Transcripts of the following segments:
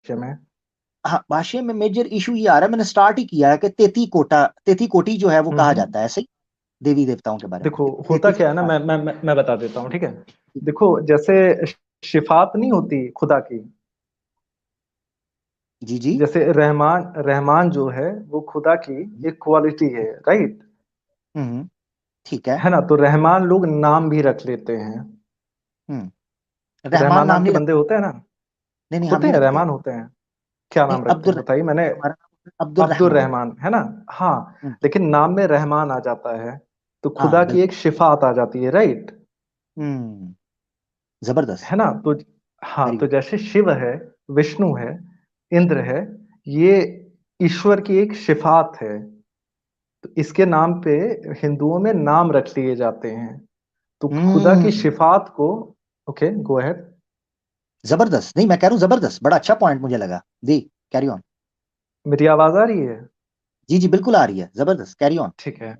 भाष्य में? हाँ, भाष्य में मेजर इशू ये आ रहा है, मैंने स्टार्ट ही किया है कि तेती कोटि जो है वो कहा हम्म। जाता है, ऐसे ही देवी देवताओं के बारे में देखो होता तेती क्या है ना, हाँ, मैं बता देता हूँ, ठीक है। देखो जैसे शिफात नहीं होती खुदा की, जी जी। जैसे रहमान रहमान जो है वो खुदा की एक क्वालिटी है, राइट? हम्म। ठीक है। है ना? तो रहमान लोग नाम भी रख लेते हैं। रहमान रहमान नाम नाम के नहीं बंदे रखते। होते हैं ना? नहीं नहीं, हम होते नहीं हैं, रखते। रहमान होते हैं। क्या नहीं, नाम रखते अब्दुल हैं बताइए मैंने? रहमान हमारा नाम है अब्दुल अब्दुल रहमान। रहमान है ना? हाँ। हम्म, लेकिन नाम में रहमान आ जाता है, तो हाँ खुदा की बिल्कुल। एक शिफात आ जाती है, राइट? हम्म। जबरदस्त। है ना? तो हाँ, वेरी तो गुड। जैसे शिव है, विष्णु है, इंद्र है, ये ईश्वर की एक शिफात है। तो इसके नाम पे हिंदुओं में नाम रख लिए जाते हैं। तो खुदा की हम्म। शिफात को, ओके गो अहेड। जबरदस्त, नहीं मैं कह रहा हूँ जबरदस्त, बड़ा अच्छा पॉइंट मुझे लगा। दी, कैरी ऑन। मेरी आवाज आ रही है? जी जी, बिल्कुल आ रही है, जबरदस्त, कैरी ऑन। ठीक है।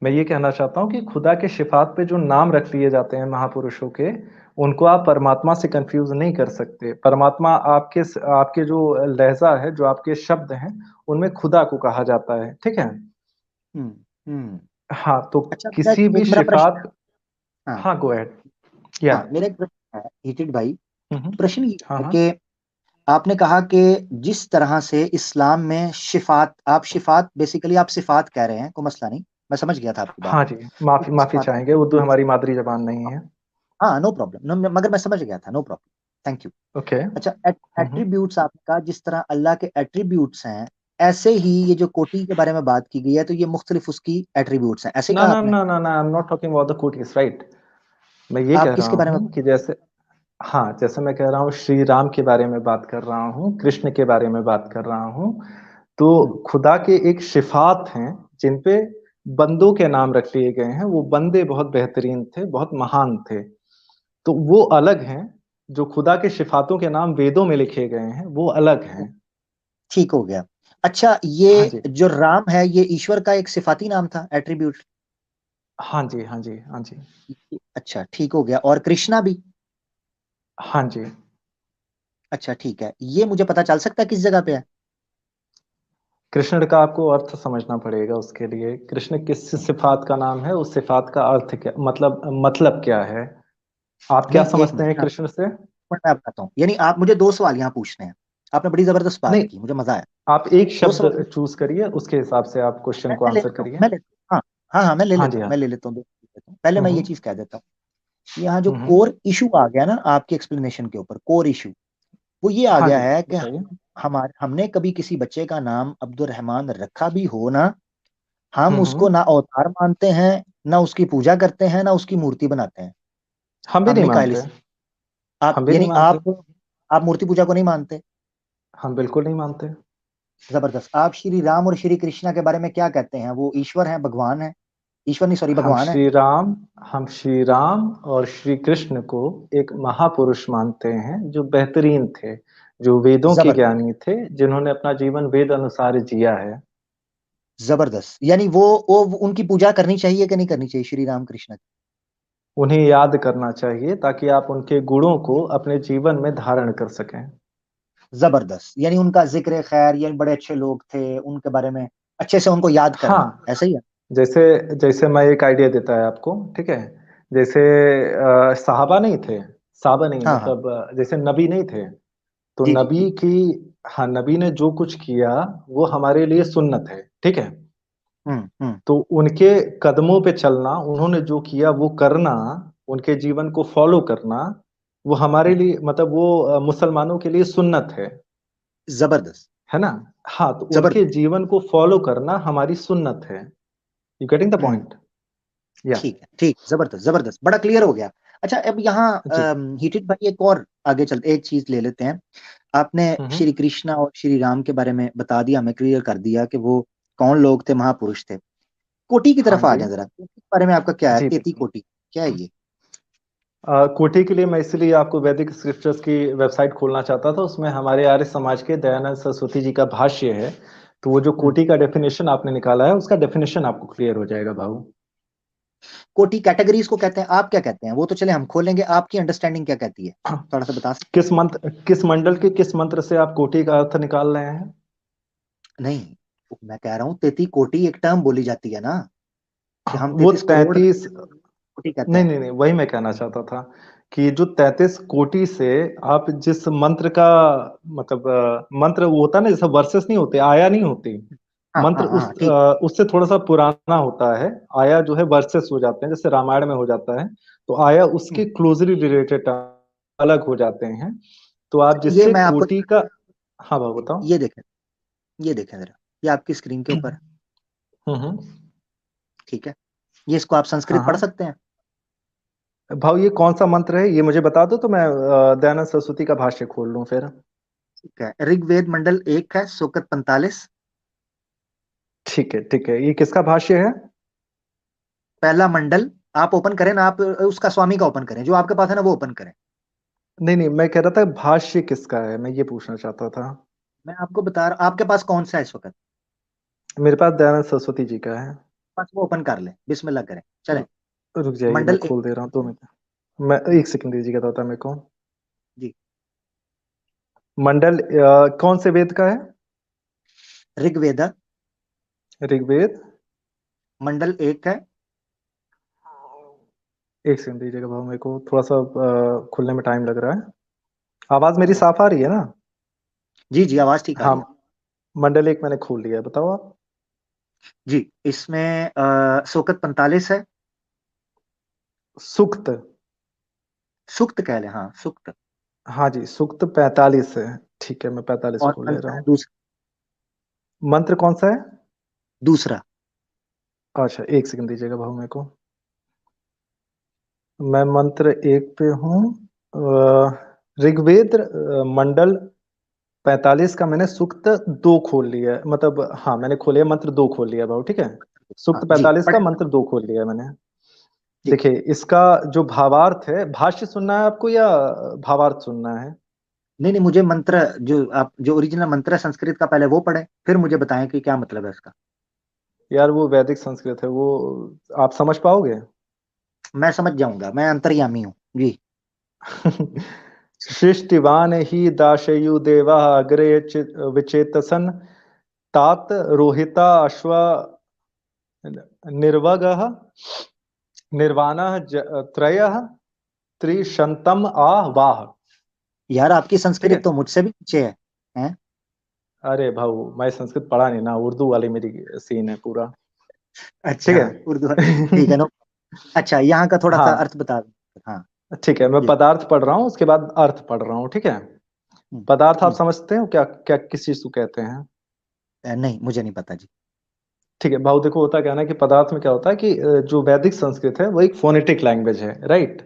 मैं ये कहना चाहता हूँ कि खुदा के शिफात पे जो नाम रख लिए जाते हैं महापुरुषों के, उनको आप परमात्मा से कंफ्यूज नहीं कर सकते। परमात्मा आपके आपके जो लहजा है, जो आपके शब्द हैं, उनमें खुदा को कहा जाता है, ठीक है। हम्म। हम्म। हाँ, तो अच्छा, मेरा किसी भी एक मेरा प्रश्न है। शिफात। हाँ हाँ गो अहेड। या। हाँ, मेरा एक प्रश्न है हिटिड भाई। हम्म। प्रश्न ये हाँ है हाँ। कि आपने कहा कि जिस तरह से इस्लाम में शिफात, आप शिफात बेसिकली आप सिफात कह रहे हैं, कोई मसला नहीं, मैं समझ गया था आपकी बात। हाँ जी, माफी माफी सिफात चाहेंगे, उर्दू attributes, हमारी मादरी जबान नहीं है। हाँ नो प्रॉब्लम, मगर मैं समझ गया था, no problem, thank you. Okay. अच्छा, एट्रीब्यूट्स आपने कहा, जिस तरह अल्लाह के एट्रीब्यूट्स हैं, ऐसे ही ये जो कोटि के बारे में बात की गई है, तो ये मुख्तलिफ उसकी एट्रीब्यूट्स हैं, ऐसे ना कहा ना आपने? ना ना ना, I am not talking about the cookies, right? मैं ये आप कह रहा किसके बारे में? हूँ कि जैसे, हाँ, जैसे मैं कह रहा हूँ श्री राम के बारे में बात कर रहा हूँ, कृष्ण के बारे में बात कर रहा हूँ। तो हम्म। खुदा के एक शिफात हैं जिन पे बंदों के नाम रख लिए गए हैं। वो बंदे बहुत बेहतरीन थे, बहुत महान थे। तो वो अलग हैं। जो खुदा के शिफातों के नाम वेदों में लिखे गए हैं वो अलग हैं। ठीक हो गया। अच्छा, हाँ ये जी, जो राम है, ये ईश्वर का एक सिफाती नाम था, एट्रीब्यूट? हाँ जी, हाँ जी, हाँ जी, अच्छा, ठीक हो गया। और कृष्णा भी? हाँ जी। अच्छा ठीक है, ये मुझे पता चल सकता है किस जगह पे है? कृष्ण का आपको अर्थ समझना पड़ेगा। उसके लिए कृष्ण किस सिफात का नाम है, उस सिफात का अर्थ क्या, मतलब क्या है? आप क्या नहीं, एक समझते मिनट, हैं कृष्ण से? मैं बताता हूँ। यानी आप मुझे दो सवाल यहाँ पूछने हैं। आपने बड़ी जबरदस्त बात नहीं, की, मुझे मजा आया। आप एक दो शब्द सवाल चूज करिए, उसके हिसाब से आप क्वेश्चन को मैं ले आंसर लेता हूँ, करिए। मैं लेता हूँ। हाँ हाँ हाँ, हाँ जी, हाँ। मैं ले लेता हूँ, दो चीज़ लेता हूँ। पहले मैं ये हम्म चीज कह देता हूँ। यहाँ जो हम्म। कोर इशू आ गया ना आपके एक्सप्लेनेशन के ऊपर, कोर इशू वो ये आ हाँ गया जी, है कि बताइए। हमने कभी किसी बच्चे का नाम अब्दुल रहमान रखा भी हो ना, हम उसको हम्म। ना अवतार मानते हैं, ना उसकी पूजा करते हैं, ना उसकी मूर्ति बनाते हैं। हम भी नहीं हमने कायली मानते। से आप, हम भी नहीं यानी मानते। आप मूर्ति पूजा को नहीं मानते? हम बिल्कुल नहीं मानते। जबरदस्त। आप श्री राम और श्री कृष्णा के बारे में क्या कहते हैं? वो ईश्वर हैं, भगवान है? ईश्वर नहीं, सॉरी, हम भगवान है? श्री राम हम श्री राम और श्री कृष्ण को एक महापुरुष मानते हैं, जो बेहतरीन थे, जो वेदों के जबरदस्त। ज्ञानी थे, जिन्होंने अपना जीवन वेद अनुसार जिया है। जबरदस्त, यानी वो उनकी पूजा करनी चाहिए कि नहीं करनी चाहिए, श्री राम कृष्ण की? उन्हें याद करना चाहिए ताकि आप उनके गुणों को अपने जीवन में धारण कर सकें। जबरदस्त, यानी उनका जिक्र खैर, यानी बड़े अच्छे लोग थे, उनके बारे में अच्छे से उनको याद करना, हाँ, ऐसा ही है? जैसे जैसे मैं एक आइडिया देता है आपको, ठीक है। जैसे साहबा नहीं थे, साहबा नहीं हाँ हाँ। मतलब जैसे नबी नहीं थे। तो जी जी जी। नबी की, हाँ, नबी ने जो कुछ किया वो हमारे लिए सुन्नत है, ठीक है। हम्म। तो उनके कदमों पे चलना, उन्होंने जो किया वो करना, उनके जीवन को फॉलो करना, वो हमारे लिए मतलब वो मुसलमानों के लिए सुन्नत जबरदस्त। है ना? हाँ, तो उनके जबरदस्त। जीवन को फॉलो करना हमारी सुन्नत है। You getting the hmm. Point? या। ठीक है, ठीक, जबरदस्त जबरदस्त, बड़ा क्लियर हो गया। अच्छा, अब यहाँ जी। हिटित भाई, एक और आगे चलते एक चीज ले लेते हैं। आपने हम्म। श्री कृष्णा और श्री राम के बारे में बता दिया, हमें क्लियर कर दिया कि वो कौन लोग थे, महापुरुष थे। कोटि की हाँ तरफ आ जी, जाए जरा, कोटि के बारे में आपका क्या है? जी तेती बिल्कुल। कोटि क्या है ये? कोटि के लिए मैं इसलिए आपको वैदिक स्क्रिप्चर्स की वेबसाइट खोलना चाहता था। उसमें हमारे आर्य समाज के दयानंद सरस्वती जी का भाष्य है। तो वो जो हम्म। कोटि का डेफिनेशन आपने निकाला है, उसका डेफिनेशन आपको क्लियर हो जाएगा भाऊ। कोटि कैटेगरीज को कहते हैं, आप क्या कहते हैं? वो तो चले हम खोलेंगे, आपकी अंडरस्टैंडिंग क्या कहती है, थोड़ा सा बता सकते किस मंडल के किस मंत्र से आप कोटि का अर्थ निकाल रहे हैं? नहीं, मैं कह रहा हूँ 33 कोटि एक टर्म बोली जाती है ना, कि हम वो 33 करोड़ 33, कोटि कहते नहीं हैं। नहीं नहीं, वही मैं कहना चाहता था कि जो 33 कोटि से आप जिस मंत्र का मतलब मंत्र वो होता है ना, जैसे वर्सेस नहीं होते, आया नहीं होती, हाँ मंत्र हाँ हाँ, ठीक। उससे थोड़ा सा पुराना होता है। आया जो है वर्सेस हो जाते हैं, जैसे रामायण में हो जाता है, तो आया हम्म, उसके क्लोजली रिलेटेड अलग हो जाते हैं। तो आप ये जिससे मैं आपको, कोटि का, हाँ भाई बताओ। ये देखें, ये देखें जरा, ये आपकी स्क्रीन के ऊपर है, हम्म। ठीक है? ये इसको आप हाँ संस्कृत पढ़ हाँ सकते हैं। भाव, ये कौन सा मंत्र है ये मुझे बता दो, तो मैं दयानंद सरस्वती का भाष्य खोल लूं फिर। ठीक है, ऋग्वेद मंडल 1 है, सूक्त 45। ठीक है ठीक है, ये किसका भाष्य है? पहला मंडल आप ओपन करें ना, आप उसका स्वामी का ओपन करें, जो आपके पास है ना वो ओपन करें। नहीं नहीं, मैं कह रहा था भाष्य किसका है, मैं ये पूछना चाहता था। मैं आपको बता रहा, आपके पास कौन सा है इस वक्त? मेरे पास दयानंद सरस्वती जी का है। बस वो ओपन कर ले, बिस्मिल्लाह करें, चलें। रुक जाइए, मैं मंडल एक। खोल दे रहा हूँ 2 मिनट। मैं 1 सेकंड दीजिएगा दादा मेरे को। जी। मंडल कौन से वेद का है? ऋग्वेद ऋग्वेद। मंडल 1 है। 1 सेकंड दीजिएगा भाव, मेरे को थोड़ा सा खुलने में टाइम लग रहा है। आवाज मेरी साफ आ रही है ना? जी जी, आवाज ठीक आ हाँ, रही है। मंडल 1 मैंने खोल लिया है, बताओ आप। जी, इसमें सूक्त 45 है। सुक्त। सुक्त कह लें, हाँ सुक्त। हाँ जी, सुक्त 45 है। ठीक है, मैं 45 और खोल ले रहा मंत्र है हूँ। दूसरा। मंत्र कौन सा है? दूसरा। अच्छा, 1 सेकंड दीजिएगा भाव मेरे को। मैं मंत्र 1 पे हूँ। ऋग्वेद मंडल 45 का मैंने सूक्त 2 खोल लिया है, मतलब हाँ मैंने खोलिया, मंत्र 2 खोल लिया भाव, ठीक है। हाँ सूक्त जी, 45 का पढ़े। मंत्र 2 खोल लिया मैंने। ठीक है। देखिए, इसका जो भावार्थ है, भाष्य सुनना है आपको या भावार्थ सुनना है? नहीं नहीं, मुझे मंत्र, जो आप जो ओरिजिनल मंत्र है संस्कृत का, पहले वो पढ़े, फिर मुझे बताएं कि क्या मतलब है इसका। यार वो वैदिक संस्कृत है, वो आप समझ पाओगे? मैं समझ जाऊंगा, मैं अंतर्यामी हूँ जी। सृष्टिवान ही दाशयु देवा अग्रे विचेतसन तात रोहिता अश्व निर्वगः निर्वाणः त्रयः त्रिशतम वाह। यार आपकी ठीक संस्कृत है। तो मुझसे भी पीछे है, हैं? अरे भाऊ, मैं संस्कृत पढ़ा नहीं ना, उर्दू वाली मेरी सीन है पूरा। ठीक अच्छा, है। उर्दू। ठीक है, नो। अच्छा, यहाँ का थोड़ा सा हाँ अर्थ बता दो। हाँ ठीक है, मैं जी। पदार्थ पढ़ रहा हूँ, उसके बाद अर्थ पढ़ रहा हूँ, ठीक है। हम्म, पदार्थ आप हम्म। समझते हो क्या, क्या किस चीज को कहते हैं? नहीं, मुझे नहीं पता जी। ठीक है भाऊ, देखो होता क्या है ना कि पदार्थ में क्या होता है कि जो वैदिक संस्कृत है वो एक फोनेटिक लैंग्वेज है, राइट।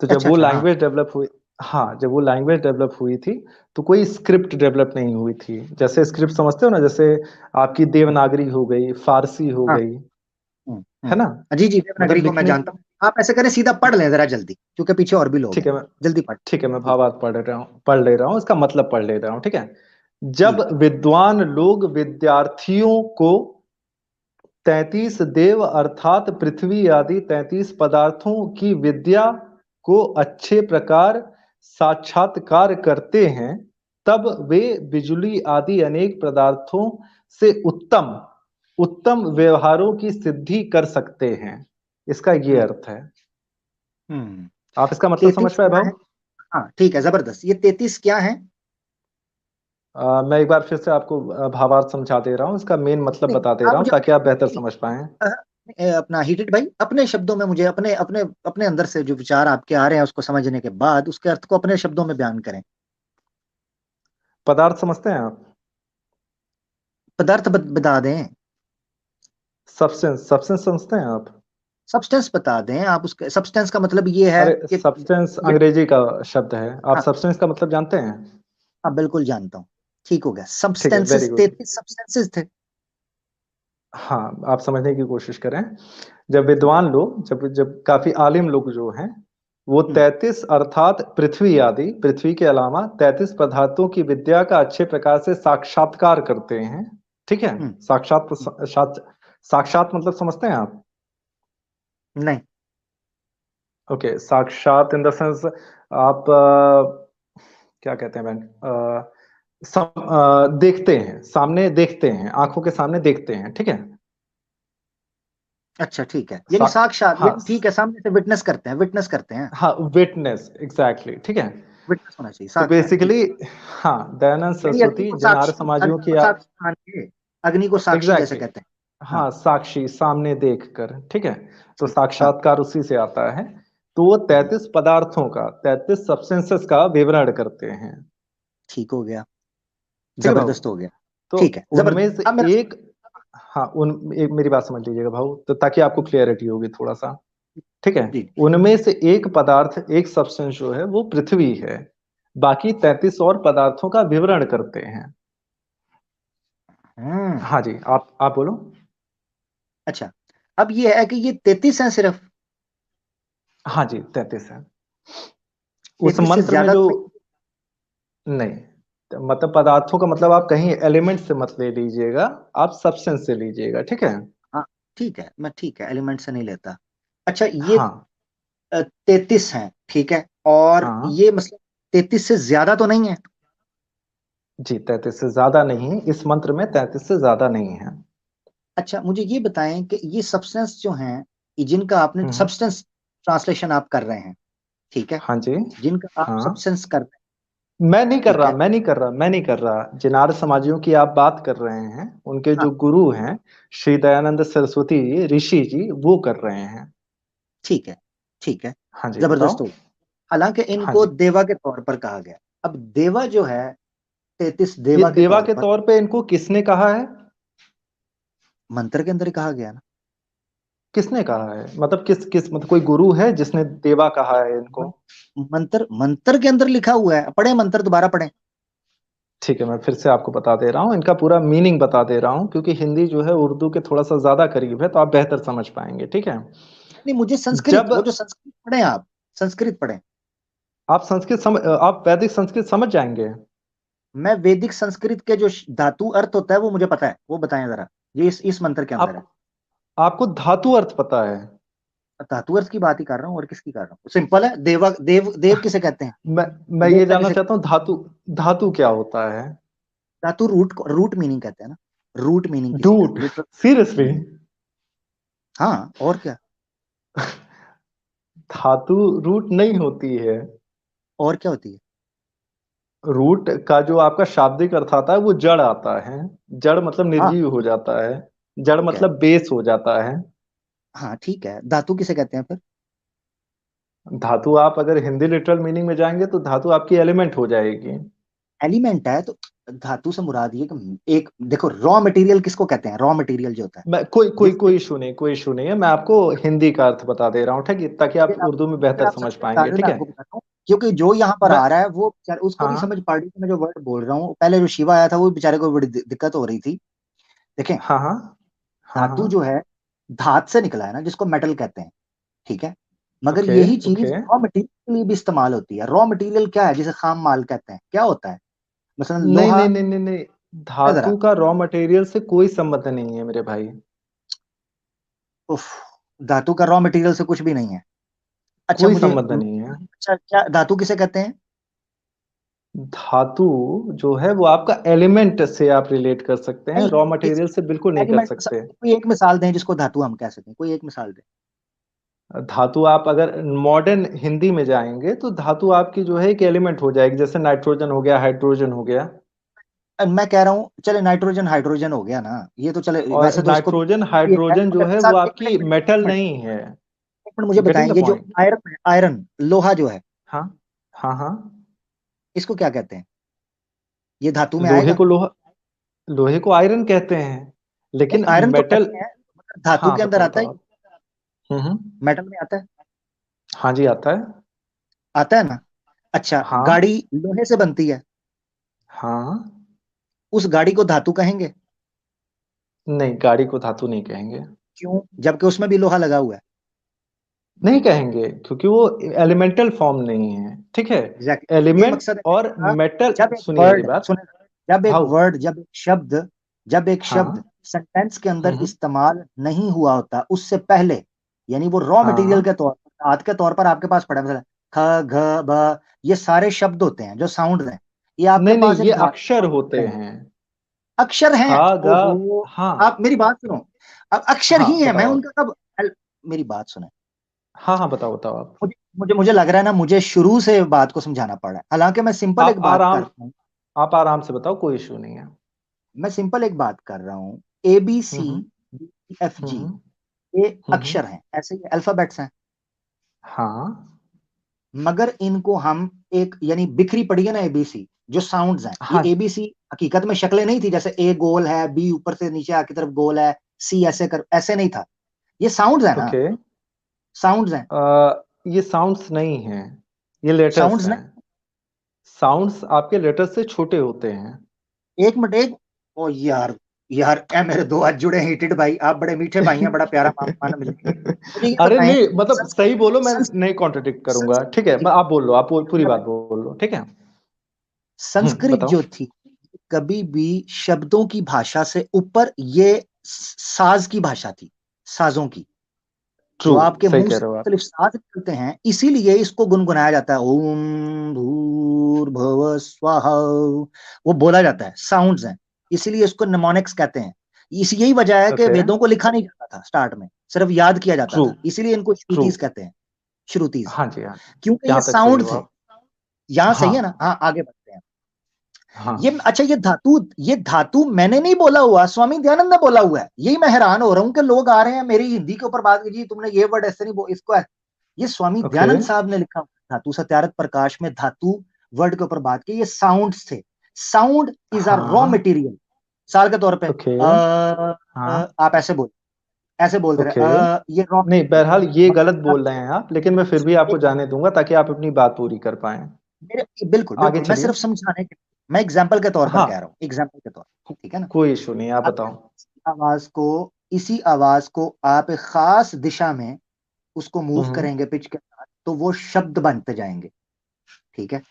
तो जब अच्छा वो अच्छा, हाँ। लैंग्वेज डेवलप हुई, हाँ जब वो लैंग्वेज डेवलप हुई थी, तो कोई स्क्रिप्ट डेवलप नहीं हुई थी। जैसे स्क्रिप्ट समझते हो ना, जैसे आपकी देवनागरी हो गई, फारसी हो हाँ। गई, हम्म, है ना। जी जी, देवनागरी मतलब को मैं लिखने, जानता हूँ। आप ऐसे करें, सीधा पढ़ लें जरा जल्दी, क्योंकि पीछे और भी लोग ठीक हैं। है मैं, जल्दी पढ़। ठीक है मैं जी भावार्थ पढ़ ले रहा हूँ, इसका मतलब पढ़ ले रहा हूँ, ठीक है। जब जी। विद्वान लोग विद्यार्थियों को 33 देव अर्थात पृथ्वी आदि 33 पदार्थों की विद्या को अच्छे प्रकार साक्षात्कार करते हैं, तब वे बिजली आदि अनेक पदार्थों से उत्तम उत्तम व्यवहारों की सिद्धि कर सकते हैं। इसका ये हम्म अर्थ है। हम्म। आप इसका मतलब समझ 33 पाए क्या भाव? है? हाँ ठीक है, जबरदस्त। ये 33 क्या है? मैं एक बार फिर से आपको भावार्थ समझा दे रहा हूँ, इसका मेन मतलब नहीं, बता दे आप रहा हूँ मुझे ताकि आप बेहतर नहीं, समझ पाए। अपना हिटेड भाई, अपने शब्दों में मुझे, अपने अपने अपने अंदर से जो विचार आपके आ रहे हैं उसको समझने के बाद उसके अर्थ को अपने शब्दों में बयान करें। पदार्थ समझते हैं आप? पदार्थ बता दें। सब्सटेंस, सब्सटेंस समझते हैं आप? सब्सटेंस बता दें आप, उसके सब्सटेंस का मतलब ये है अरे कि सब्सटेंस अंग्रेजी का शब्द है, आप हाँ सब्सटेंस का मतलब जानते हैं? हाँ, बिल्कुल जानता हूँ। ठीक हो गया, ठीक है, वेरी सब्सटेंसेस, गुड। 33 सब्सटेंसेस थे। हाँ, आप समझने की कोशिश करें। जब विद्वान लोग, जब जब काफी आलिम लोग जो हैं, वो हम्म 33 अर्थात पृथ्वी आदि, पृथ्वी के अलावा 33 पदार्थों की विद्या का अच्छे प्रकार से साक्षात्कार करते हैं, ठीक है। हम्म साक्षात, साक्षात मतलब समझते हैं आप? नहीं। ओके, साक्षात इन द सेंस आप क्या कहते हैं बहन, देखते हैं, सामने देखते हैं, आंखों के सामने देखते हैं, ठीक है। अच्छा ठीक है, सा, यानी साक्षात, हाँ यानी ठीक है, सामने से विटनेस करते हैं, विटनेस करते हैं। हाँ, विटनेस, एग्जैक्टली, ठीक है। विटनेस होना चाहिए, तो साक्षात, ठीक बेसिकली, है। हाँ, दयानंद यानी अग्नि सरस्वती को जिनार साक्षी, समाजियों अग्नि की को साक्षी मान के, अग्नि को साक्षी जैसे एग्जैक्टली, कहते हैं। हाँ हाँ, साक्षी, सामने देखकर, ठीक है। तो ठीक, हाँ साक्षात्कार उसी से आता है। तो वो जी, 33 पदार्थों का, 33 सब्सटेंसेस का विवरण करते हैं। ठीक हो गया, ठीक है भाऊ। जबरदस्त हो गया। तो ठीक है, उनमें जबरदस्त, से अब मेरा एक, हाँ, एक मेरी बात समझ लीजिएगा भाऊ, तो ताकि आपको क्लियरिटी होगी थोड़ा सा, ठीक है। जी। उनमें से एक पदार्थ, एक सब्सटेंस जो है वो पृथ्वी है। बाकी 33 और पदार्थों का विवरण करते हैं। हम्म। हाँ जी, आप बोलो। अच्छा, अब ये है कि ये 33 है सिर्फ, हाँ जी, 33 है। उस 33 से मंत्र में ज्यादा जो, तो नहीं? नहीं, तो मतलब पदार्थों का मतलब आप कहीं एलिमेंट से मत ले लीजिएगा, आप सब्सटेंस से लीजिएगा, ठीक है। हाँ ठीक है, मैं ठीक है, एलिमेंट से नहीं लेता। अच्छा, ये हाँ 33 है, ठीक है, और हाँ ये मतलब 33 से ज्यादा तो नहीं है? जी, 33 से ज्यादा नहीं, इस मंत्र में 33 से ज्यादा नहीं है। अच्छा, मुझे ये बताएं कि ये सब्सटेंस जो हैं, ये जिनका आपने हम्म। सब्सटेंस ट्रांसलेशन आप कर रहे हैं, ठीक है, हाँ जी। जिनका आप हाँ, सब्सटेंस कर रहे हैं, मैं नहीं कर ठीक रहा, है। मैं नहीं कर रहा, मैं नहीं कर रहा, जिनार समाजियों की आप बात कर रहे हैं, उनके हाँ जो गुरु हैं, श्री दयानंद सरस्वती जी, ऋषि जी, वो कर रहे हैं। ठीक है, ठीक है, हाँ जी, जबरदस्त बताओ। हो गया। हालांकि हाँ इनको जी, देवा के तौर पर कहा गया। अब देवा जो है, 33 ये देवा के देवा तौर के पर तौर पे इनको किसने कहा है? मंत्र के अंदर ही कहा गया ना। किसने कहा है, मतलब किस किस, मतलब कोई गुरु है जिसने देवा कहा है इनको? मन- मंत्र, मंत्र के अंदर लिखा हुआ है, पढ़े मंत्र, दोबारा पढ़े। ठीक है, मैं फिर से आपको बता दे रहा हूँ, इनका पूरा मीनिंग बता दे रहा हूँ, क्योंकि हिंदी जो है उर्दू के थोड़ा सा ज्यादा करीब है, तो आप बेहतर समझ पाएंगे, ठीक है। नहीं, मुझे संस्कृत, जब वो जो संस्कृत पढ़े आप, संस्कृत पढ़े। आप वैदिक संस्कृत समझ जाएंगे। मैं वैदिक संस्कृत के जो धातु अर्थ होता है वो मुझे पता है, वो बताएं जरा। ये इस मंत्र के अंदर है। आप आपको धातु अर्थ पता है? धातु अर्थ की बात ही कर रहा हूँ, और किसकी कर रहा हूँ? सिंपल है, देवा, देव, देव किसे कहते हैं? मैं मैं ये देवता जानना किसे कहते चाहता हूँ, धातु, धातु क्या होता है? हैं? धातु रूट, रूट मीनिंग कहते हैं ना, रूट मीनिंग किसी का डूट, लिटरल। सीरियसली? हाँ, और क्या? धातु रूट नहीं होती है। और क्या होती है? रूट का जो आपका शाब्दिक अर्थ आता है वो जड़ आता है। जड़ मतलब हाँ निर्जीव हो जाता है। जड़ ठीक है, मतलब बेस हो जाता है। हाँ ठीक है, धातु किसे कहते हैं फिर? धातु आप अगर हिंदी लिटरल मीनिंग में जाएंगे तो धातु आपकी एलिमेंट हो जाएगी। एलिमेंट है तो धातु से मुराद ये कि एक देखो, रॉ मटेरियल किसको कहते हैं? रॉ मटेरियल जो होता है, मैं कोई कोई जिस, कोई इशू नहीं, कोई इशू नहीं है, मैं आपको हिंदी का अर्थ बता दे रहा हूँ, ठीक है, ताकि आप फिर आप उर्दू में फिर बेहतर आप समझ संस्कृत बता पाएंगे, रहे हो, ठीक मैं है। आपको बताता हूँ। क्योंकि जो यहाँ पर मैं, आ रहा है वो बेचारे, उसको हाँ नहीं हाँ समझ पा रही थी, मैं जो वर्ड बोल रहा हूँ, पहले जो शिवा आया था वो बेचारे को बड़ी दिक्कत हो रही थी। देखें, हाँ हाँ हाँ धातु हाँ। जो है, धात से निकला है ना, जिसको मेटल कहते हैं, ठीक है। मगर ओके यही ओके। चीज रॉ मटेरियल के लिए भी इस्तेमाल होती है। रॉ मटेरियल क्या है, जिसे खाम माल कहते हैं, क्या होता है? मसलन नहीं लोहा। नहीं नहीं नहीं नहीं, है जरा, धातु का रॉ मटेरियल से कोई संबंध नहीं है मेरे भाई। उफ, धातु का रॉ मटेरियल से कुछ भी नहीं है। अच्छा कोई मुझे, संबंध नहीं है। अच्छा क्या धातु किसे कहते हैं? धातु जो है वो आपका एलिमेंट से आप रिलेट कर सकते हैं, नहीं, रॉ किस मटेरियल से बिल्कुल नहीं कर एलिमेंट, सकते। कोई एक मिसाल दें जिसको धातु हम कह सकें, कोई एक मिसाल दें। धातु आप अगर मॉडर्न हिंदी में जाएंगे तो धातु आपकी जो है एक एलिमेंट हो जाएगी, जैसे नाइट्रोजन हो गया, हाइड्रोजन हो गया। मैं कह रहा हूँ, चले नाइट्रोजन हाइड्रोजन हो गया ना, ये तो चले, और वैसे तो इसको नाइट्रोजन भी एक है, हाइड्रोजन जो मगर है वो मिसाल, आपकी मेटल नहीं है। एक मिनट मुझे गेटिंग बताएं, द ये जो पॉइंट। आयरन है, आयरन लोहा जो है, हाँ हाँ हाँ। इसको क्या कहते हैं? ये धातु में लोहे आएगा? को लोहा, लोहे को आयरन कहते हैं, नहीं, लेकिन आयरन तो मेटल। कहते हैं, मगर धातु हाँ, के अंदर बताओ आता है, बताओ आप। हम्म। मेटल में आता है, हाँ जी, आता है। आता है ना। अच्छा, हाँ गाड़ी लोहे से बनती है, हाँ। उस गाड़ी को धातु कहेंगे? नहीं, गाड़ी को धातु नहीं कहेंगे। क्यों, जबकि उसमें भी लोहा लगा हुआ है? नहीं कहेंगे, क्योंकि वो एलिमेंटल फॉर्म नहीं है, ठीक है। एग्जैक्टली, ये एलिमेंट मकसद है और कहने का। मेटल, जब एक सुनिए मेरी वर्ड बात सुने, जब एक भाऊ। वर्ड, जब एक शब्द हाँ। सेंटेंस के अंदर हम्म। इस्तेमाल नहीं हुआ होता, उससे पहले यानी वो रॉ मटेरियल के हाँ तौर पर, दांत के तौर पर आपके पास पड़ा है। मतलब ख घ ब, ये सारे शब्द होते हैं जो साउंड हैं, ये आपके नहीं पास नहीं, एक ये धातु अक्षर होते है, हैं। अक्षर ख हैं। ग। ओहो, हाँ आप मेरी बात सुनो, अब अक्षर हाँ ही है, मैं बताओ आप। उनका कब मेरी बात सुने। हाँ हाँ बताओ बताओ आप। मुझे मुझे मुझे लग रहा है ना, मुझे शुरू से बात को समझाना पड़ रहा है, हालांकि मैं सिंपल आप एक बात कर आराम रहा हूँ। आप आराम से बताओ, कोई इशू नहीं है। मैं सिंपल एक बात कर रहा हूँ, A B C hmm D F G, hmm ये हम्म। अक्षर हैं, ऐसे ही अल्फाबेट्स हैं। हाँ मगर इनको हम एक, यानी बिखरी पड़ी है ना एबीसी, जो साउंड्स हैं, ये हाँ। एबीसी हकीकत में शक्लें नहीं थी, जैसे ए गोल है, बी ऊपर से नीचे आकी तरफ गोल है, सी ऐसे कर, ऐसे नहीं था। ये साउंड्स है ना, ओके। साउंड्स हैं, ये साउंड्स नहीं हैं, ये लेटर्स साउंड्स हैं। नहीं। साउंड्स आपके लेटर्स से छोटे होते हैं। एक मिनट, एक, ओ यार, यार ए मेरे दो हाथ जुड़े हैं हिटेड भाई, आप बड़े मीठे भाई हैं, बड़ा प्यारा मान मिलेंगे। मुझे ये अरे बताएं, नहीं, मतलब संस्कृत सही बोलो, मैं संस्कृत नहीं कॉन्ट्रडिक्ट करूंगा, संस्कृत ठीक है। थी, आप बोल लो, आप पूरी बात बोल लो, ठीक है। संस्कृत बताओ। जो थी, कभी भी शब्दों की भाषा से ऊपर ये साज की भाषा थी, साजों की। ट्रू, जो आपके सही मुंह कह से रहे हो आप। मुख्तलिफ साज निकलते हैं, इसीलिए इसको गुनगुनाया जाता है, ओम भूर्भुव स्वाहा, वो बोला जाता है, साउंड्स हैं, इसीलिए इसको निमोनिक्स कहते हैं। इस यही वजह है कि ओके। वेदों को लिखा नहीं जाता था स्टार्ट में, सिर्फ याद किया जाता ट्रू था, इसीलिए इनको ट्रू। श्रुतिस कहते हैं, श्रुतिस, हाँ जी हाँ जी। क्योंकि ये यहाँ तक सही साउंड हो थे। आप। यहां सही है ना, हाँ हाँ आगे बढ़ते हैं। ये हाँ। अच्छा, ये धातु मैंने नहीं बोला हुआ, स्वामी दयानंद ने बोला हुआ है। यही मैं हैरान हो रहा हूँ कि लोग आ रहे हैं मेरी हिंदी के ऊपर बात कीजिए, तुमने ये वर्ड ऐसे नहीं इसको ये स्वामी ओके। दयानंद साहब ने लिखा, धातु सत्यारथ प्रकाश में धातु वर्ड के ऊपर बात की, ये साउंड्स थे। साउंड इज अ रॉ हाँ। मटेरियल। साल के तौर पे ओके। हाँ। आप ऐसे बोलते रहे, ओके। ये रॉ नहीं, मटेरियल बहरहाल ये गलत है। बोल रहे हैं आप, लेकिन मैं फिर भी आपको एक जाने दूंगा ताकि आप अपनी बात पूरी कर पाए। बिल्कुल आगे बिल्कुल, मैं चलिए। सिर्फ समझाने के, मैं एग्जाम्पल के तौर पर कह हाँ, रहा हूँ, एग्जाम्पल के तौर पर, ठीक है ना। कोई इशू नहीं, आप अगर बताओ। आवाज को, इसी आवाज को आप एक खास दिशा में उसको मूव हम्म। करेंगे पिच के साथ, तो वो शब्द बनते जाएंगे, ठीक है।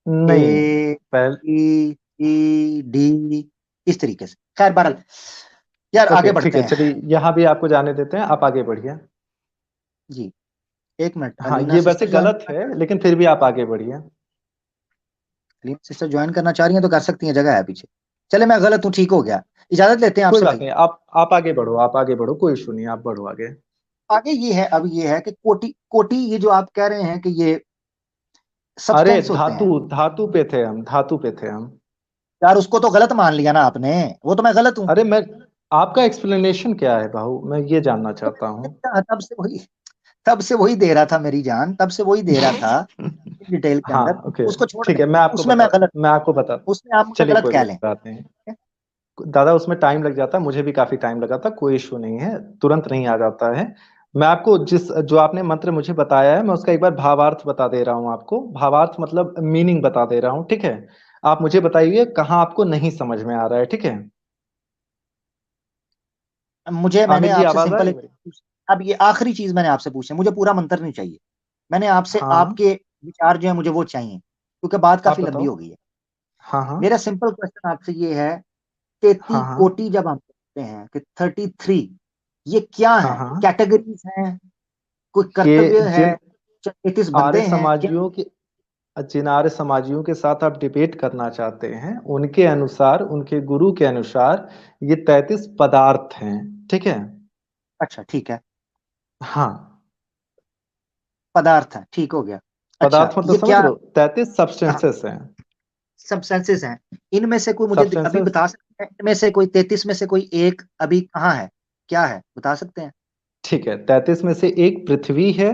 नहीं। ए पहल ई ई डी, इस तरीके से। खैर बहरहाल, यार ओके आगे ठीक बढ़ते है, हैं। चलिए यहाँ भी आपको जाने देते हैं, आप आगे बढ़िए। जी, एक मिनट, हाँ, अलीना ये वैसे सिस्टर ज्वाइन गलत करना है, चाह रही लेकिन फिर भी आप आगे बढ़िए। अलीना सिस्टर ज्वाइन करना चाह रही हैं तो कर सकती हैं, जगह है पीछे। चले, मैं गलत हूँ, ठीक हो गया, इजाजत लेते हैं कोई आपसे बात भाई। नहीं, आप आगे बढ़ो, आप आगे बढ़ो, कोई इशू नहीं, आप बढ़ो आगे। आगे ये है, अब ये है कि कोटि कोटि, ये जो आप कह रहे हैं कि ये अरे सब्सटेंस होते धातु, हैं, धातु पे थे हम, धातु पे थे हम। यार उसको तो गलत मान लिया ना आपने, वो तो मैं गलत हूँ। अरे मैं, आपका एक्सप्लेनेशन क्या है भाऊ, मैं ये जानना तो चाहता हूँ। तब से वही दे रहा था मेरी जान, तब से वही दे रहा था डिटेल के हाँ अंदर। ओके। उसको छोड़ ठीक दें, है, उसमें मैं गलत, मैं आपको बता, उसमें आप मुझे चलिए गलत कोई कह लें। बात नहीं। दादा, उसमें टाइम लग जाता है, मुझे भी काफी टाइम लगा था, कोई इशू नहीं है, तुरंत नहीं आ जाता है। मैं आपको जो आपने मंत्र मुझे बताया है, मैं उसका एक बार भावार्थ बता दे रहा हूँ आपको, भावार्थ मतलब मीनिंग बता दे रहा हूँ, ठीक है। आप मुझे बताइए कहाँ आपको नहीं समझ में आ रहा है, ठीक है। मुझे, मैंने आमिर जी, आपसे आवाज आ सिंपल रही एक, है मेरी? अब ये आखिरी चीज मैंने आपसे पूछी है, मुझे पूरा मंत्र नहीं चाहिए। मैंने आपसे हाँ, आपके विचार जो है मुझे वो चाहिए, क्योंकि बात आप काफी लंबी बताओ। हो गई है। हाँ हाँ मेरा सिंपल क्वेश्चन आपसे ये है, तेती हाँ हाँ कोटि जब हम कहते हैं कि 33, ये क्या हाँ है, हाँ। कैटेगरीज हैं, कोई ये कर्तव्य है, जिन 33 आर्य बंदे हैं क्या। समाजियों के जिन आर्य समाजियों के साथ आप डिबेट करना चाहते हैं, उनके अनुसार, उनके गुरु के अनुसार, ये 33 पदार्थ हैं, ठीक है। अच्छा ठीक है, हाँ, पदार्थ है, ठीक हो गया। अच्छा पदार्थ मतलब ये समझ क्या, रहे हो, 33 सब्सटेंसेस हैं। सब्सटेंसेस हैं, इनमें से कोई मुझे अभी सब्सटेंसेस, बता सकते हैं, इनमें से कोई 33 में से कोई एक अभी कहाँ है, क्या है, बता सकते हैं। ठीक है, 33 में से एक पृथ्वी है।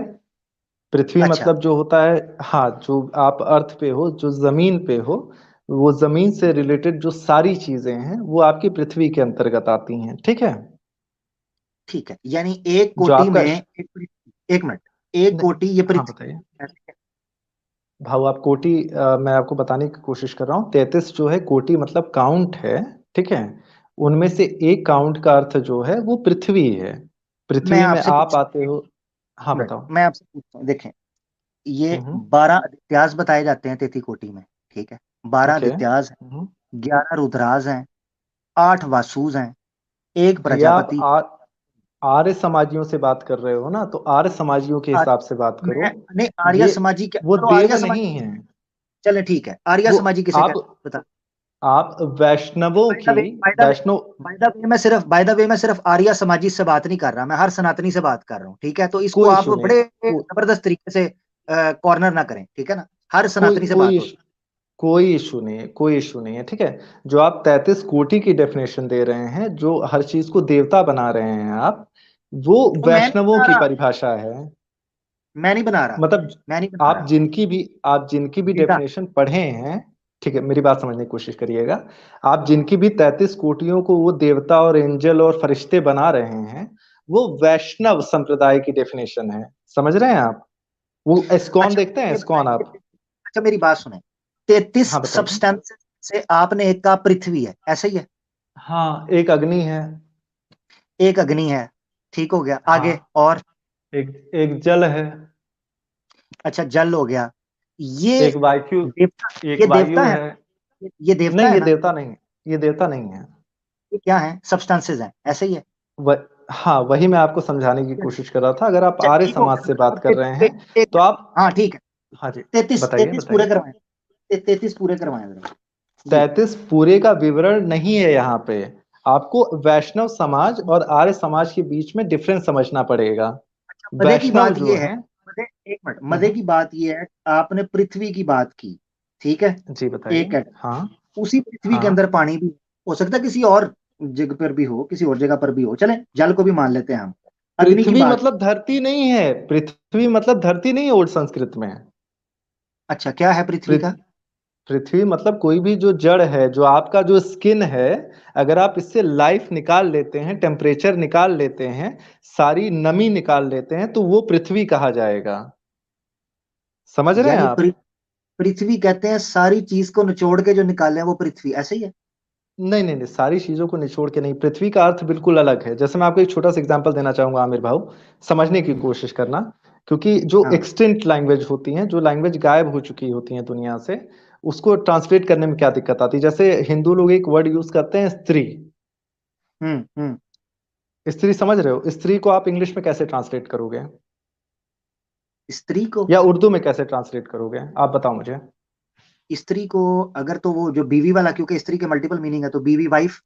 पृथ्वी अच्छा मतलब जो होता है, हाँ, जो आप अर्थ पे हो, जो जमीन पे हो, वो जमीन से रिलेटेड जो सारी चीजें हैं, वो आपकी पृथ्वी के अंतर्गत आती हैं, ठीक है। ठीक है, यानी एक जो कोटि में आपका एक मिनट, एक कोटि ये हाँ पृथ्वी, बताइए। भाव, आप कोटि, मैं आपको बताने की कोशिश कर रहा हूँ, 33 जो है कोटि मतलब काउंट है, ठीक है। उनमें से एक काउंट का अर्थ जो है वो पृथ्वी है। मैं पृथ्वी में आपसे आप पूछता आते हो। हाँ हूँ, बताओ। मैं आपसे पूछता हूँ, देखें, ये हम्म। 12 आदित्यास बताए जाते हैं तेती कोटि में, ठीक है। 12 ओके। आदित्यास हैं, 11 रुद्राज हैं, 8 वासुज हैं, एक भैया आप प्रजापति। आर्य समाजियों से बात कर रहे हो ना, तो आर्य समाजियों के आ- हिसाब से बात करो। मैं नहीं, आर्य ये समाजी क्या, वो चलो देव आर्य समाजी, नहीं है। चले ठीक है, आर्य वो समाजी किसे आप कहते हैं बता। आप वैष्णवों by the key, way, Vaishnav. By the way मैं सिर्फ आर्य समाजी से बात नहीं कर रहा, मैं हर सनातनी से बात कर रहा हूँ, ठीक है? तो इसको कोई आप इशू नहीं, बड़े जबरदस्त तरीके से कॉर्नर ना करें, ठीक है ना? हर कोई सनातनी से कोई बात इशू होती कोई इशू नहीं है, कोई इशू नहीं है, ठीक है। जो आप 33 कोटि की डेफिनेशन दे रहे हैं, जो हर चीज को देवता बना रहे हैं आप, वो है। तो मैं नहीं वैष्णवों बना की रहा, परिभाषा है। मैं नहीं बना रहा, मतलब मैं नहीं बना रहा। आप जिनकी भी बेटा, डेफिनेशन पढ़े हैं, ठीक है, मेरी बात समझने की कोशिश करिएगा। आप जिनकी भी 33 कोटियों को वो देवता और एंजल और फरिश्ते बना रहे हैं, वो वैष्णव संप्रदाय की डेफिनेशन है। समझ रहे हैं आप? वो एस्कॉन अच्छा देखते हैं, ये एस्कॉन बताइए, आप? अच्छा मेरी बात सुने, 33 हाँ बताइए। सब्सटेंसेस से आपने एक का पृथ्वी है, ऐसा ही है? हाँ, एक अग्नि है। एक अग्नि है, ठीक हो गया, आगे हाँ, और? एक एक जल है। अच्छा जल हो गया, ये एक वायु देवता, एक ये देवता वायु है, है। ये देवता नहीं, है ये ना? देवता नहीं है। ये देवता नहीं है। ये क्या है? सब्सटेंसेस हैं, ऐसे ही है? हाँ, वही मैं आपको समझाने की कोशिश कर रहा था। अगर आप अच्छा आर्य ठीक हो समाज से गया, बात कर रहे हैं, एक तो मिनट, आप। हाँ ठीक है, हाँ जी, तैतीस बताइए तैतीस पूरे बताइए। करवाएं, 33 पूरे करवाएं जरा जी। 33 पूरे का विवरण नहीं है यहाँ पे। आपको वैष्णव समाज और आर्य समाज के बीच में डिफरेंस समझना पड़ेगा। मजे की वैष्णव बात जो ये है, है। मजे, एक मिनट, मजे हम्म, की बात ये है, आपने पृथ्वी की बात की, ठीक है? जी एक बताइए। है, हाँ उसी पृथ्वी के हाँ। अंदर पानी भी हो सकता है, किसी और जगह पर भी हो, किसी और जगह पर भी हो, चले जल को भी मान लेते हैं हम। अग्नि की पृथ्वी बात, मतलब धरती नहीं है, पृथ्वी मतलब धरती नहीं है ओल्ड संस्कृत में। अच्छा क्या है पृथ्वी का? पृथ्वी मतलब कोई भी जो जड़ है, जो आपका जो स्किन है, अगर आप इससे लाइफ निकाल लेते हैं, टेम्परेचर निकाल लेते हैं, सारी नमी निकाल लेते हैं, तो वो पृथ्वी कहा जाएगा। समझ रहे हैं यानी आप? पृथ्वी कहते हैं सारी चीज को निचोड़ के जो निकाले हैं वो पृथ्वी, ऐसे ही है? नहीं नहीं नहीं, सारी चीजों को निचोड़ के नहीं, पृथ्वी का अर्थ बिल्कुल अलग है। जैसे मैं आपको एक छोटा सा एग्जांपल देना चाहूंगा आमिर भाऊ, समझने की हम्म, कोशिश करना। क्योंकि जो हाँ, एक्सटिंक्ट लैंग्वेज होती हैं, जो लैंग्वेज गायब हो चुकी होती हैं दुनिया से, उसको ट्रांसलेट करने में क्या दिक्कत आती है? जैसे हिंदू लोग एक वर्ड यूज करते हैं, स्त्री। हम्म। स्त्री समझ रहे हो? स्त्री को आप इंग्लिश में कैसे ट्रांसलेट करोगे? स्त्री को, या उर्दू में कैसे ट्रांसलेट करोगे? आप बताओ मुझे। स्त्री को अगर तो वो जो बीवी वाला, क्योंकि स्त्री के मल्टीपल मीनिंग है, तो बीवी वाइफ,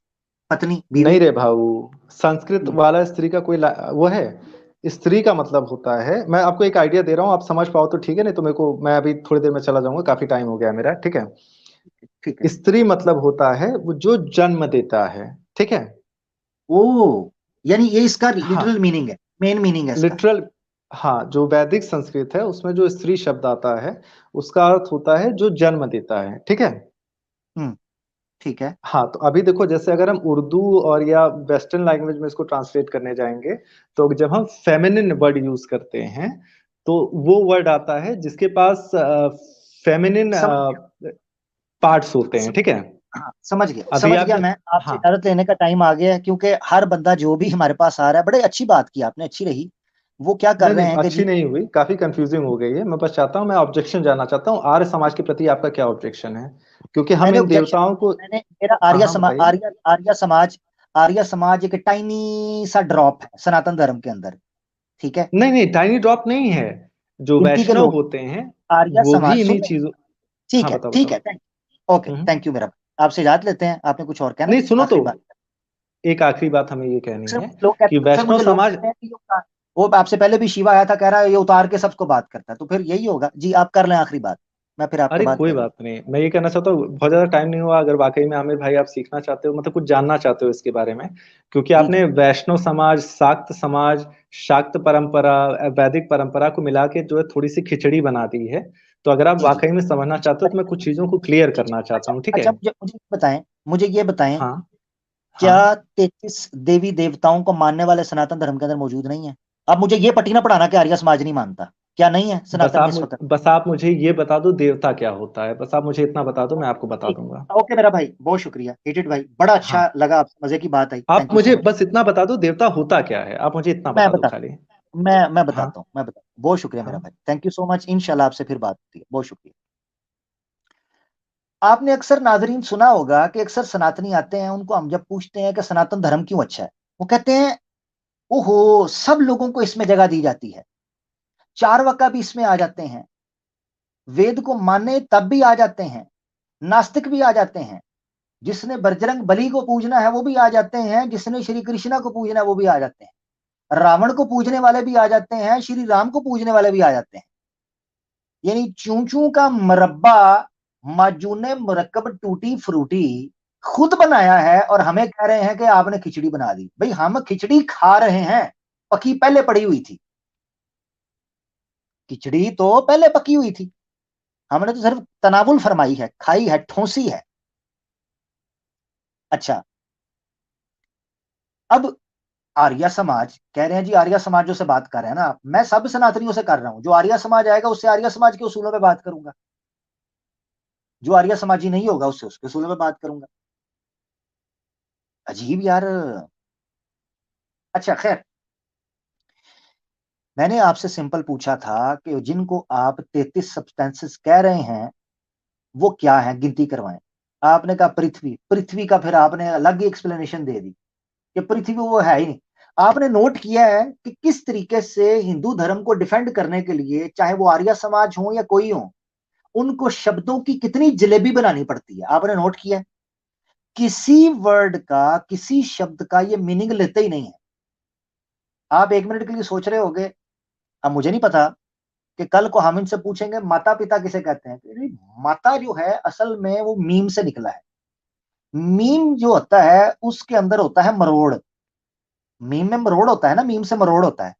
पत्नी नहीं बीवी। रे भाऊ, संस्कृत हम्म, वाला स्त्री का वो है। स्त्री का मतलब होता है, मैं आपको एक आइडिया दे रहा हूँ, आप समझ पाओ तो ठीक है, नहीं तो मेरे को, मैं अभी थोड़ी देर में चला जाऊंगा, काफी टाइम हो गया है मेरा, ठीक है। ठीक है। स्त्री मतलब होता है वो जो जन्म देता है, ठीक है। ओ, यानी ये इसका हाँ, लिटरल मीनिंग है, मेन मीनिंग है इसका? लिटरल। हाँ, जो वैदिक संस्कृत है उसमें जो स्त्री शब्द आता है, उसका अर्थ होता है जो जन्म देता है, ठीक है। हम्म, ठीक है। हाँ, तो अभी देखो, जैसे अगर हम उर्दू और या वेस्टर्न लैंग्वेज में इसको ट्रांसलेट करने जाएंगे, तो जब हम फेमिनिन वर्ड यूज करते हैं, तो वो वर्ड आता है जिसके पास फेमिनिन समझ गया, पार्ट्स होते हैं, समझ ठीक है। गया, हाँ समझ गया, अभी समझ आप गया जब मैं। आपसे हाँ, इजाजत लेने का टाइम आ गया है, क्योंकि हर बंदा जो भी हमारे पास आ रहा है, बड़े अच्छी बात की आपने, अच्छी रही। वो क्या कर नहीं रहे नहीं, हैं कि अच्छी जी, नहीं हुई, काफी कंफ्यूजिंग हो गई है। मैं बस चाहता हूँ, मैं ऑब्जेक्शन जानना चाहता हूँ, आर्य समाज के प्रति आपका क्या ऑब्जेक्शन है? क्योंकि हम मैंने इन ऑब्जेक्शन, देवताओं को। मैंने मेरा हाँ हाँ, बताइए। आर्य समाज एक टाइनी सा ड्रॉप है सनातन धर्म के अंदर, ठीक है? नहीं नहीं, टाइनी ड्रॉप नहीं है। जो गिनती के वैष्णव लोग, होते हैं, आर्य वो भी समाज, इन्हीं सुन, चीजों। ठीक हाँ है बताओ ठीक बताओ। है, thank okay, hmm. Thank you मेरा भाई। आपसे इजाजत लेते हैं, आपने कुछ और कहना है? नहीं, सुनो तो, आखिरी बात। एक आखिरी बात हमें ये कहनी है कि अक्सर वैष्णव मुझे लोग समाज। कहते हैं कि ये वो आपसे पहले भी शिवा आया था, कह रहा है ये उतार के सबको बात करता है, तो फिर यही होगा जी। आप कर लें आखिरी बात, मैं फिर आपके अरे बाद कोई कह दूँ। बात नहीं, मैं ये कहना चाहता हूँ, बहुत ज्यादा टाइम नहीं हुआ, अगर वाकई में आमिर भाई आप सीखना चाहते हो, मतलब कुछ जानना चाहते हो इसके बारे में, क्योंकि जी आपने जी वैष्णव समाज, शाक्त समाज, शाक्त परंपरा, वैदिक परंपरा को मिला के जो है थोड़ी सी खिचड़ी बना दी है। तो अगर आप जी जी वाकई में समझना चाहते हो, तो मैं कुछ चीजों को क्लियर जी जी। करना चाहता अच्छा हूँ, ठीक है। अच्छा, मुझे ये बताएं, हाँ क्या हाँ। 33 देवी देवताओं को मानने वाले सनातन धर्म के अंदर मौजूद नहीं है? अब मुझे ये पट्टी ना पढ़ाना कि आर्य समाज नहीं मानता, क्या नहीं है सनातन में इस वक्त? बस आप मुझे ये बता दो देवता क्या होता है, बस आप मुझे इतना बता दो, मैं आपको बता ठीक, दूंगा। ओके मेरा भाई, बहुत शुक्रिया हिटेड भाई, बड़ा हाँ, अच्छा लगा, आपसे मजे की बात आई, आप थैंक यू सो मुझे मच। बस इतना बता दो देवता होता क्या है, आप मुझे इतना मैं बता दो बता खाली। मैं हाँ बताता हूँ, बहुत शुक्रिया मेरा हाँ। भाई, थैंक यू सो मच, इंशाल्लाह आपसे फिर बात होती है, बहुत शुक्रिया। आपने अक्सर नाजरीन सुना होगा कि अक्सर सनातनी आते हैं, उनको हम जब पूछते हैं कि सनातन धर्म क्यों अच्छा है, वो कहते हैं ओहो, सब लोगों को इसमें जगह दी जाती है। चार्वाका भी इसमें आ जाते हैं, वेद को माने तब भी आ जाते हैं, नास्तिक भी आ जाते हैं, जिसने बजरंग बली को पूजना है वो भी आ जाते हैं, जिसने श्री कृष्णा को पूजना है वो भी आ जाते हैं, रावण को पूजने वाले भी आ जाते हैं, श्री राम को पूजने वाले भी आ जाते हैं। यानी चूचू का मरब्बा माजू ने मरकब टूटी फ्रूटी खुद बनाया है और हमें कह रहे हैं कि आपने खिचड़ी बना दी। भाई हम खिचड़ी खा रहे हैं, पकी पहले पड़ी हुई थी, खिचड़ी तो पहले पकी हुई थी, हमने तो सिर्फ तनावुल फरमाई है, खाई है, ठोसी है। अच्छा, अब आर्य समाज कह रहे हैं जी, आर्य समाजों से बात कर रहे हैं ना आप, मैं सब सनातनियों से कर रहा हूं, जो आर्य समाज आएगा उससे आर्य समाज के उसूलों पे बात करूंगा, जो आर्य समाजी नहीं होगा उससे उसके उसूलों पे बात करूंगा। अजीब यार। अच्छा खैर, मैंने आपसे सिंपल पूछा था कि जिनको आप 33 सब्सटेंसेस कह रहे हैं वो क्या है, गिनती करवाएं। आपने कहा पृथ्वी, पृथ्वी का फिर आपने अलग ही एक्सप्लेनेशन दे दी कि पृथ्वी वो है ही नहीं। आपने नोट किया है कि किस तरीके से हिंदू धर्म को डिफेंड करने के लिए, चाहे वो आर्य समाज हो या कोई हो, उनको शब्दों की कितनी जलेबी बनानी पड़ती है। आपने नोट किया है किसी वर्ड का, किसी शब्द का ये मीनिंग लेते ही नहीं है। आप एक मिनट के लिए सोच रहे होगे, अब मुझे नहीं पता कि कल को हम इनसे पूछेंगे माता पिता किसे कहते हैं, माता जो है असल में वो मीम से निकला है। मीम जो होता है उसके अंदर होता है मरोड़, मीम में मरोड़ होता है ना, मीम से मरोड़ होता है।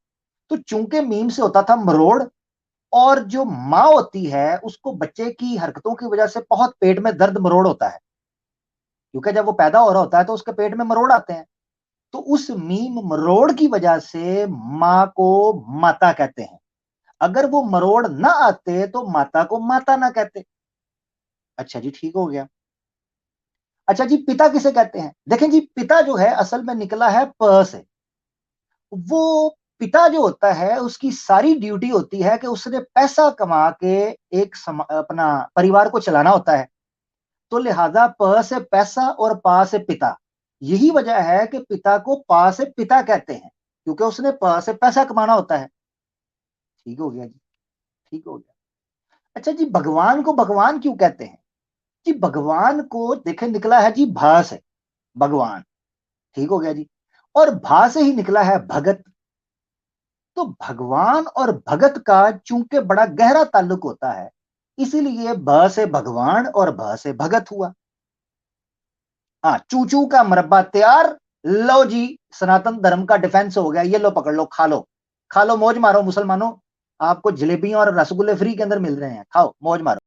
तो चूंकि मीम से होता था मरोड़, और जो माँ होती है उसको बच्चे की हरकतों की वजह से बहुत पेट में दर्द मरोड़ होता है, क्योंकि जब वो पैदा हो रहा होता है तो उसके पेट में मरोड़ आते हैं। तो उस मीम मरोड़ की वजह से माँ को माता कहते हैं। अगर वो मरोड़ ना आते तो माता को माता ना कहते। अच्छा जी, ठीक हो गया। अच्छा जी, पिता किसे कहते हैं? देखें जी, पिता जो है असल में निकला है प से। वो पिता जो होता है उसकी सारी ड्यूटी होती है कि उसने पैसा कमा के अपना परिवार को चलाना होता है। तो लिहाजा प से पैसा और पा से पिता, यही वजह है कि पिता को पा से पिता कहते हैं, क्योंकि उसने प से पैसा कमाना होता है। ठीक हो गया जी, ठीक हो गया। अच्छा जी, भगवान को भगवान क्यों कहते हैं? जी भगवान को देखे निकला है जी भा से, भगवान। ठीक हो गया जी। और भा से ही निकला है भगत। तो भगवान और भगत का चूंकि बड़ा गहरा ताल्लुक होता है, इसीलिए भ से भगवान और भ से भगत हुआ। हाँ, चूचू का मरब्बा तैयार। लो जी, सनातन धर्म का डिफेंस हो गया। ये लो, पकड़ लो, खा लो, खा लो, मौज मारो मुसलमानों। आपको जलेबियां और रसगुल्ले फ्री के अंदर मिल रहे हैं, खाओ मौज मारो।